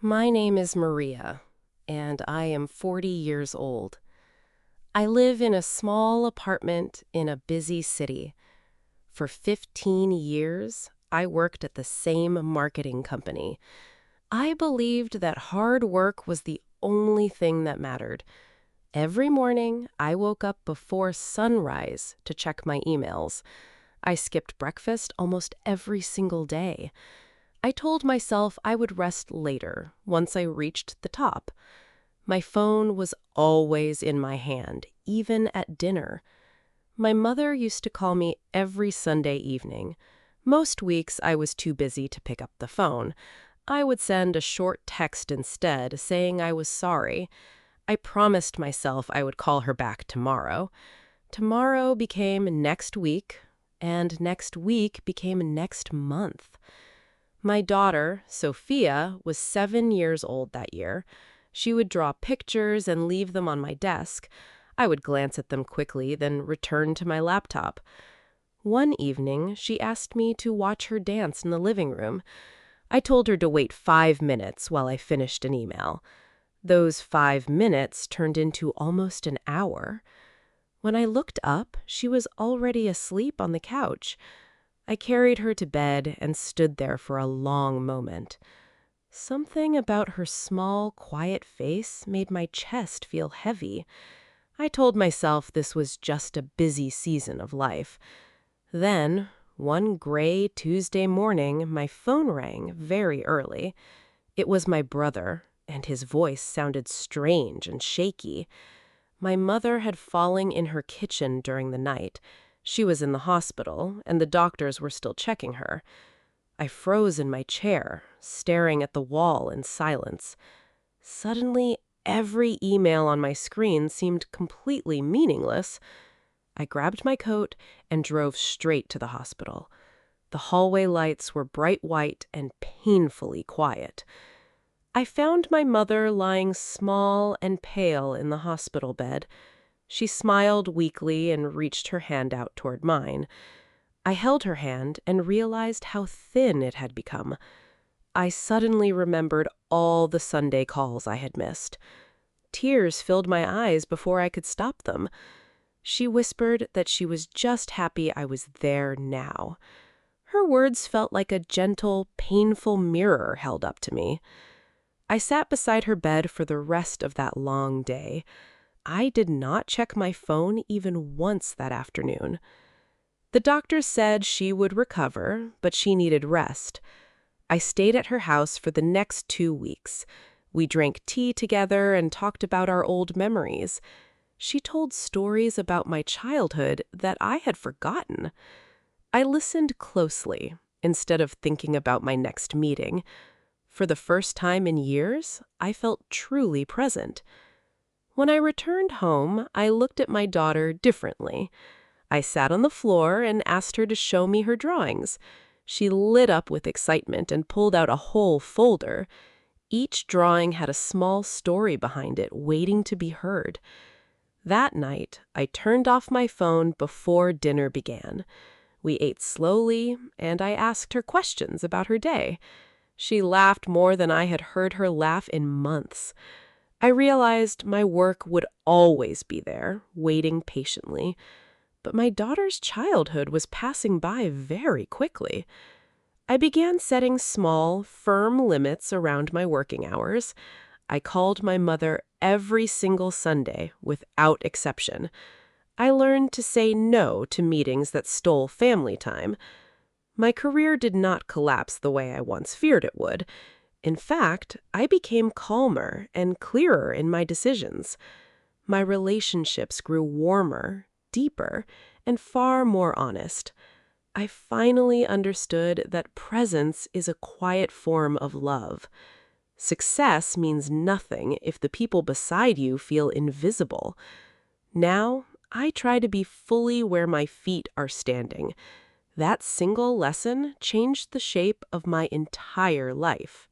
My name is Maria, and I am 40 years old. I live in a small apartment in a busy city. For 15 years, I worked at the same marketing company. I believed that hard work was the only thing that mattered. Every morning, I woke up before sunrise to check my emails. I skipped breakfast almost every single day. I told myself I would rest later, once I reached the top. My phone was always in my hand, even at dinner. My mother used to call me every Sunday evening. Most weeks I was too busy to pick up the phone. I would send a short text instead, saying I was sorry. I promised myself I would call her back tomorrow. Tomorrow became next week, and next week became next month. My daughter, Sophia, was 7 years old that year. She would draw pictures and leave them on my desk. I would glance at them quickly, then return to my laptop. One evening, she asked me to watch her dance in the living room. I told her to wait 5 minutes while I finished an email. Those 5 minutes turned into almost an hour. When I looked up, she was already asleep on the couch. I carried her to bed and stood there for a long moment. Something about her small, quiet face made my chest feel heavy. I told myself this was just a busy season of life. Then, one gray Tuesday morning, my phone rang very early. It was my brother, and his voice sounded strange and shaky. My mother had fallen in her kitchen during the night. She was in the hospital, and the doctors were still checking her. I froze in my chair, staring at the wall in silence. Suddenly, every email on my screen seemed completely meaningless. I grabbed my coat and drove straight to the hospital. The hallway lights were bright white and painfully quiet. I found my mother lying small and pale in the hospital bed. She smiled weakly and reached her hand out toward mine. I held her hand and realized how thin it had become. I suddenly remembered all the Sunday calls I had missed. Tears filled my eyes before I could stop them. She whispered that she was just happy I was there now. Her words felt like a gentle, painful mirror held up to me. I sat beside her bed for the rest of that long day. I did not check my phone even once that afternoon. The doctors said she would recover, but she needed rest. I stayed at her house for the next 2 weeks. We drank tea together and talked about our old memories. She told stories about my childhood that I had forgotten. I listened closely instead of thinking about my next meeting. For the first time in years, I felt truly present. When I returned home, I looked at my daughter differently. I sat on the floor and asked her to show me her drawings. She lit up with excitement and pulled out a whole folder. Each drawing had a small story behind it, waiting to be heard. That night, I turned off my phone before dinner began. We ate slowly, and I asked her questions about her day. She laughed more than I had heard her laugh in months. I realized my work would always be there, waiting patiently. But my daughter's childhood was passing by very quickly. I began setting small, firm limits around my working hours. I called my mother every single Sunday, without exception. I learned to say no to meetings that stole family time. My career did not collapse the way I once feared it would. In fact, I became calmer and clearer in my decisions. My relationships grew warmer, deeper, and far more honest. I finally understood that presence is a quiet form of love. Success means nothing if the people beside you feel invisible. Now, I try to be fully where my feet are standing. That single lesson changed the shape of my entire life.